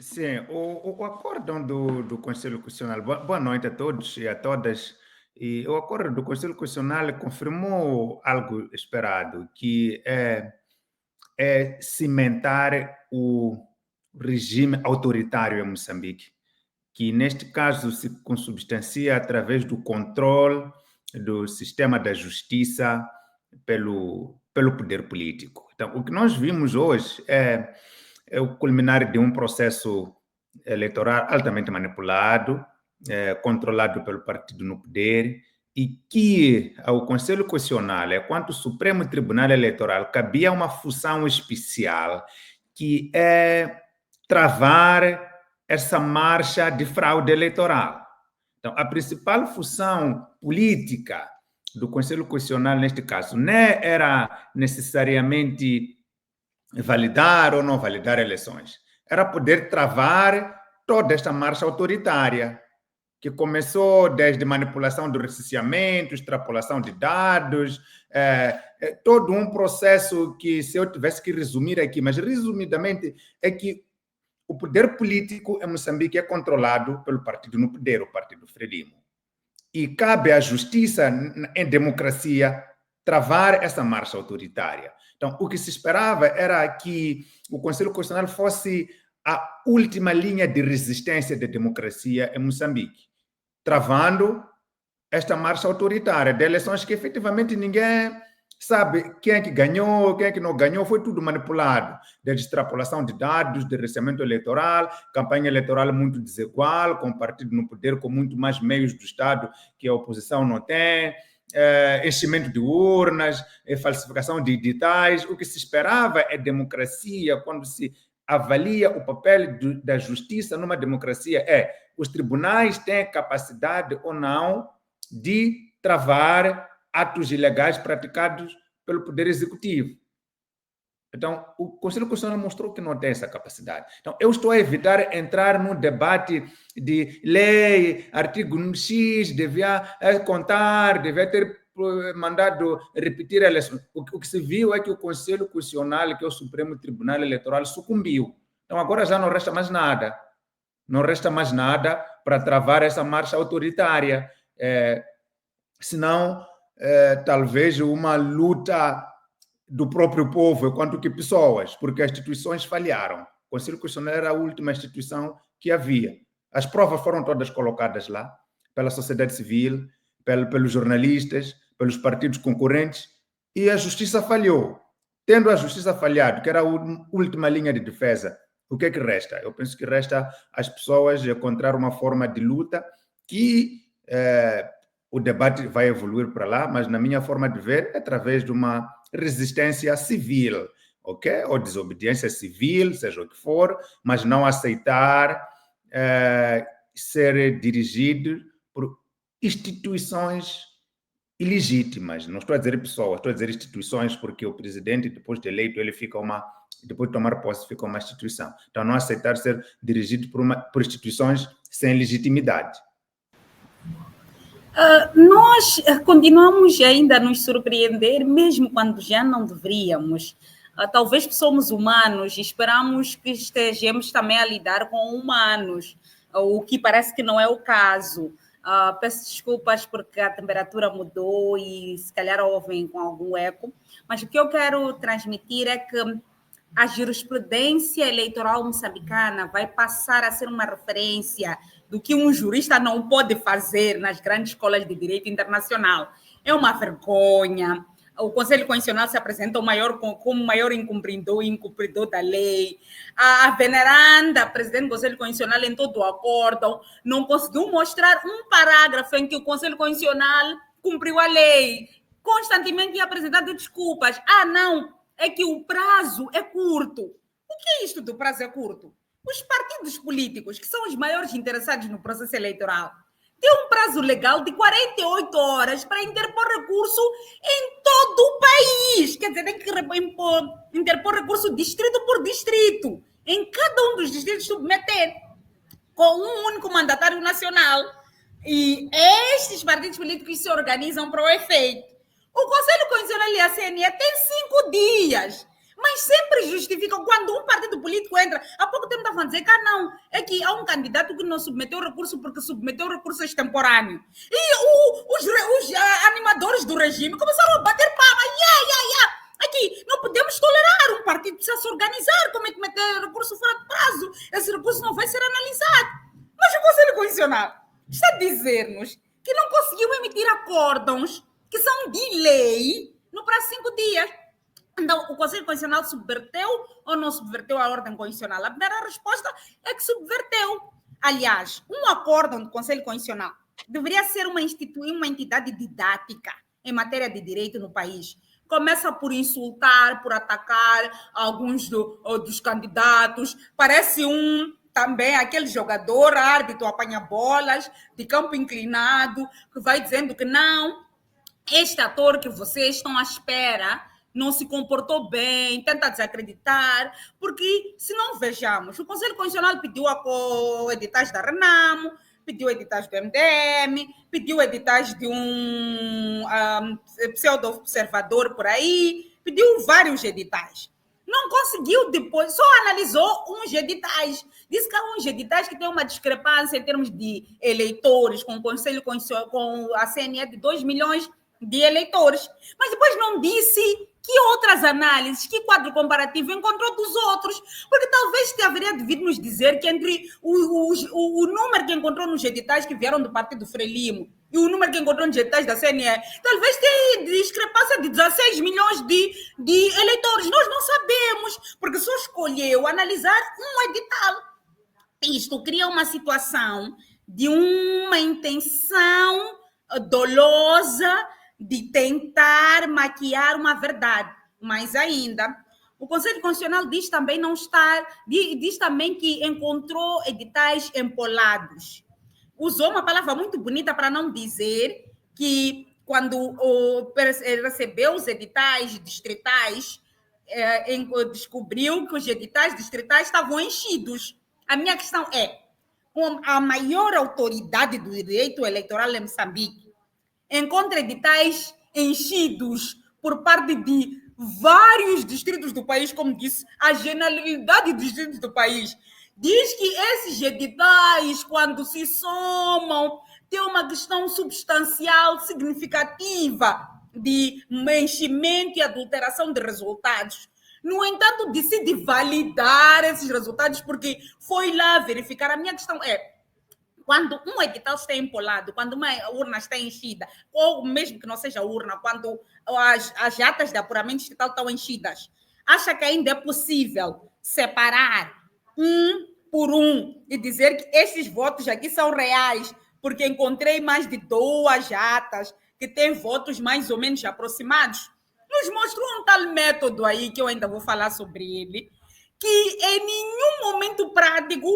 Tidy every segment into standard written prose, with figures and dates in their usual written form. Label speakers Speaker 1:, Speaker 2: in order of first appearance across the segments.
Speaker 1: Sim, o acórdão do Conselho Constitucional, boa noite a todos e a todas. E o acordo do Conselho Constitucional confirmou algo esperado, que é cimentar o regime autoritário em Moçambique, que neste caso se consubstancia através do controle do sistema da justiça pelo poder político. Então, o que nós vimos hoje é o culminar de um processo eleitoral altamente manipulado, controlado pelo partido no poder, e que ao Conselho Constitucional, enquanto Supremo Tribunal Eleitoral, cabia uma função especial, que é travar essa marcha de fraude eleitoral. Então, a principal função política do Conselho Constitucional, neste caso, não era necessariamente validar ou não validar eleições, era poder travar toda esta marcha autoritária, que começou desde manipulação do recenseamento, extrapolação de dados, todo um processo que, se eu tivesse que resumir aqui, mas resumidamente, é que o poder político em Moçambique é controlado pelo partido no poder, o Partido Frelimo. E cabe à justiça, em democracia, travar essa marcha autoritária. Então, o que se esperava era que o Conselho Constitucional fosse a última linha de resistência da democracia em Moçambique, travando esta marcha autoritária de eleições que efetivamente ninguém sabe quem é que ganhou, quem é que não ganhou, foi tudo manipulado, desde extrapolação de dados, de recenseamento eleitoral, campanha eleitoral muito desigual, com o partido no poder com muito mais meios do Estado que a oposição não tem, enchimento de urnas, falsificação de editais. O que se esperava é democracia. Quando se avalia o papel da justiça numa democracia, os tribunais têm capacidade ou não de travar atos ilegais praticados pelo Poder Executivo. Então, o Conselho Constitucional mostrou que não tem essa capacidade. Então, eu estou a evitar entrar num debate de lei, artigo X, devia contar, devia ter mandado repetir a eleição. O que se viu é que o Conselho Constitucional, que é o Supremo Tribunal Eleitoral, sucumbiu. Então, agora já não resta mais nada. Não resta mais nada para travar essa marcha autoritária. Senão, talvez uma luta do próprio povo, enquanto que pessoas, porque as instituições falharam. O Conselho Constitucional era a última instituição que havia. As provas foram todas colocadas lá, pela sociedade civil, pelos jornalistas, pelos partidos concorrentes, e a justiça falhou. Tendo a justiça falhado, que era a última linha de defesa, o que é que resta? Eu penso que resta às pessoas encontrar uma forma de luta que o debate vai evoluir para lá, mas na minha forma de ver, é através de uma resistência civil, ok? Ou desobediência civil, seja o que for, mas não aceitar ser dirigido por instituições ilegítimas. Não estou a dizer pessoas, estou a dizer instituições, porque o presidente, depois de eleito, ele fica depois de tomar posse, fica uma instituição. Então, não aceitar ser dirigido por instituições sem legitimidade.
Speaker 2: Nós continuamos ainda a nos surpreender, mesmo quando já não deveríamos. Talvez somos humanos e esperamos que estejamos também a lidar com humanos, o que parece que não é o caso. Peço desculpas porque a temperatura mudou e se calhar ouvem com algum eco, mas o que eu quero transmitir é que a jurisprudência eleitoral moçambicana vai passar a ser uma referência do que um jurista não pode fazer nas grandes escolas de direito internacional. É uma vergonha. O Conselho Constitucional se apresenta como o maior incumpridor da lei. A veneranda presidente do Conselho Constitucional, em todo o acordo, não conseguiu mostrar um parágrafo em que o Conselho Constitucional cumpriu a lei. Constantemente ia apresentando desculpas. Não, é que o prazo é curto. O que é isto do prazo é curto? Os partidos políticos, que são os maiores interessados no processo eleitoral, têm um prazo legal de 48 horas para interpor recurso em todo o país. Quer dizer, tem que interpor recurso distrito por distrito. Em cada um dos distritos submeter com um único mandatário nacional. E estes partidos políticos se organizam para o efeito. O Conselho Constitucional e a CNE têm 5 dias Mas sempre justificam quando um partido político entra. Há pouco tempo estavam a dizer que não, é que há um candidato que não submeteu recurso porque submeteu recurso extemporâneo. E os animadores do regime começaram a bater palma. Aqui, não podemos tolerar, um partido precisa se organizar, como é que meter recurso fora de prazo? Esse recurso não vai ser analisado. Mas o Conselho Constitucional está a dizer-nos que não conseguiu emitir acórdãos que são de lei no prazo de 5 dias. Então, o Conselho Constitucional subverteu ou não subverteu a ordem constitucional? A primeira resposta é que subverteu. Aliás, um acórdão do Conselho Constitucional deveria ser uma entidade didática em matéria de direito no país. Começa por insultar, por atacar alguns dos candidatos. Parece também aquele jogador, árbitro, apanha bolas de campo inclinado, que vai dizendo que não, este ator que vocês estão à espera não se comportou bem, tenta desacreditar, porque, se não vejamos, o Conselho Constitucional pediu editais da Renamo, pediu editais do MDM, pediu editais de um pseudo-observador por aí, pediu vários editais. Não conseguiu depois, só analisou uns editais. Disse que há uns editais que têm uma discrepância em termos de eleitores, com o Conselho, com a CNE de 2 milhões de eleitores. Mas depois não disse que outras análises, que quadro comparativo encontrou dos outros, porque talvez te haveria devido nos dizer que entre o número que encontrou nos editais que vieram do Partido Frelimo e o número que encontrou nos editais da CNE, talvez tenha discrepância de 16 milhões de eleitores. Nós não sabemos, porque só escolheu analisar um edital. Isto cria uma situação de uma intenção dolosa de tentar maquiar uma verdade. Mais ainda, o Conselho Constitucional diz também diz também que encontrou editais empolados. Usou uma palavra muito bonita para não dizer que quando recebeu os editais distritais, descobriu que os editais distritais estavam enchidos. A minha questão é, com a maior autoridade do direito eleitoral em Moçambique, encontra editais enchidos por parte de vários distritos do país, como disse, a generalidade dos distritos do país. Diz que esses editais, quando se somam, têm uma questão substancial, significativa de enchimento e adulteração de resultados. No entanto, decide validar esses resultados porque foi lá verificar. A minha questão é, quando um edital está empolado, quando uma urna está enchida, ou mesmo que não seja urna, quando as atas de apuramento distrital estão enchidas, acha que ainda é possível separar um por um e dizer que estes votos aqui são reais, porque encontrei mais de 2 atas que têm votos mais ou menos aproximados? Nos mostrou um tal método aí, que eu ainda vou falar sobre ele, que em nenhum momento prático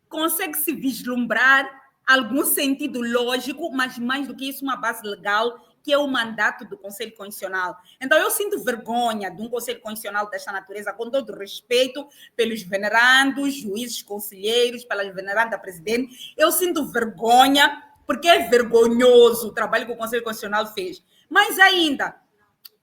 Speaker 2: consegue se vislumbrar algum sentido lógico, mas mais do que isso, uma base legal, que é o mandato do Conselho Constitucional. Então, eu sinto vergonha de um Conselho Constitucional desta natureza, com todo o respeito pelos venerandos, juízes, conselheiros, pela veneranda presidente. Eu sinto vergonha, porque é vergonhoso o trabalho que o Conselho Constitucional fez. Mas ainda,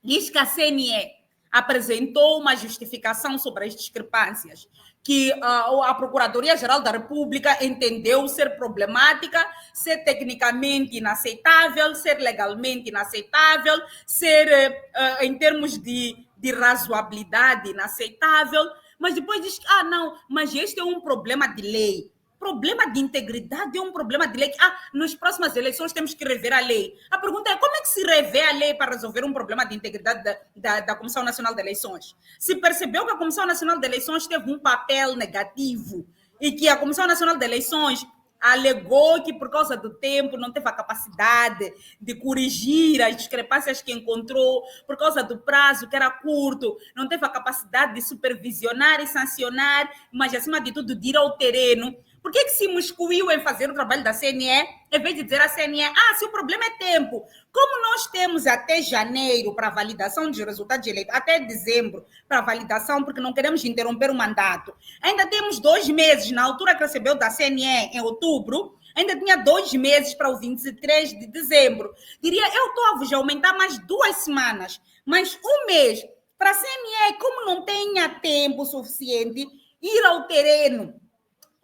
Speaker 2: diz que a CNE apresentou uma justificação sobre as discrepâncias, que a Procuradoria-Geral da República entendeu ser problemática, ser tecnicamente inaceitável, ser legalmente inaceitável, ser, em termos de razoabilidade, inaceitável, mas depois diz que, não, mas este é um problema de lei. Problema de integridade é um problema de lei. Nas próximas eleições temos que rever a lei. A pergunta é, como é que se revê a lei para resolver um problema de integridade da Comissão Nacional de Eleições? Se percebeu que a Comissão Nacional de Eleições teve um papel negativo e que a Comissão Nacional de Eleições alegou que, por causa do tempo, não teve a capacidade de corrigir as discrepâncias que encontrou, por causa do prazo que era curto, não teve a capacidade de supervisionar e sancionar, mas, acima de tudo, de ir ao terreno. Por que se imiscuiu em fazer o trabalho da CNE, em vez de dizer à CNE, se o problema é tempo, como nós temos até janeiro para validação dos resultados eleitorais, até dezembro para validação, porque não queremos interromper o mandato, ainda temos 2 meses, na altura que recebeu da CNE, em outubro, ainda tinha 2 meses para o 23 de dezembro. Diria, eu estou a vos aumentar mais 2 semanas, mais 1 mês. para a CNE, como não tenha tempo suficiente, ir ao terreno,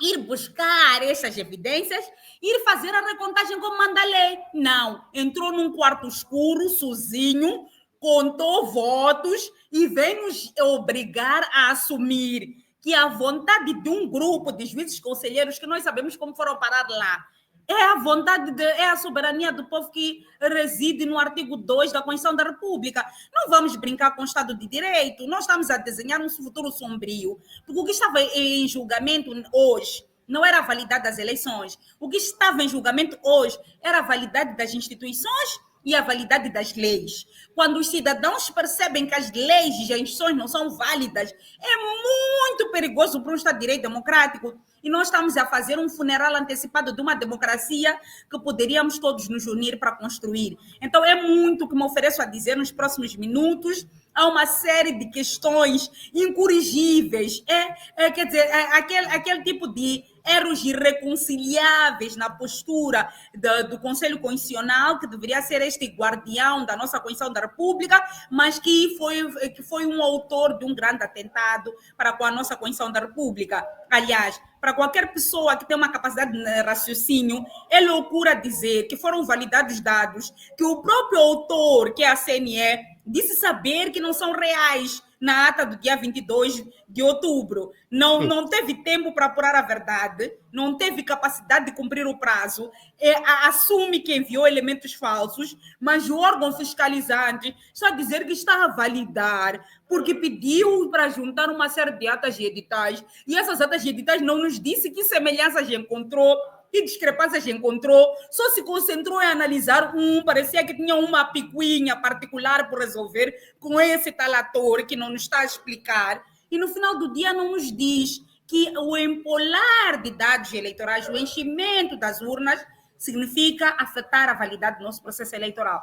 Speaker 2: ir buscar essas evidências, ir fazer a recontagem como manda a lei. Não, entrou num quarto escuro, sozinho, contou votos e vem nos obrigar a assumir que a vontade de um grupo de juízes conselheiros, que nós sabemos como foram parar lá, é a vontade, é a soberania do povo que reside no artigo 2 da Constituição da República. Não vamos brincar com o Estado de Direito, nós estamos a desenhar um futuro sombrio, porque o que estava em julgamento hoje não era a validade das eleições, o que estava em julgamento hoje era a validade das instituições e a validade das leis. Quando os cidadãos percebem que as leis e as instituições não são válidas, é muito perigoso para um Estado de Direito democrático. E nós estamos a fazer um funeral antecipado de uma democracia que poderíamos todos nos unir para construir. Então, é muito que me ofereço a dizer nos próximos minutos. Há uma série de questões incorrigíveis. Quer dizer, aquele tipo de erros irreconciliáveis na postura do Conselho Constitucional, que deveria ser este guardião da nossa Constituição da República, mas que foi um autor de um grande atentado para com a nossa Constituição da República. Aliás, para qualquer pessoa que tem uma capacidade de raciocínio, é loucura dizer que foram validados dados que o próprio autor, que é a CNE, disse saber que não são reais na ata do dia 22 de outubro. Não teve tempo para apurar a verdade, não teve capacidade de cumprir o prazo, assume que enviou elementos falsos, mas o órgão fiscalizante está a dizer que está a validar, porque pediu para juntar uma série de atas e editais, e essas atas e editais não nos disse que semelhanças encontrou, que discrepâncias encontrou, só se concentrou em analisar parecia que tinha uma picuinha particular por resolver com esse tal ator que não nos está a explicar, e no final do dia não nos diz que o empolar de dados eleitorais, o enchimento das urnas, significa afetar a validade do nosso processo eleitoral.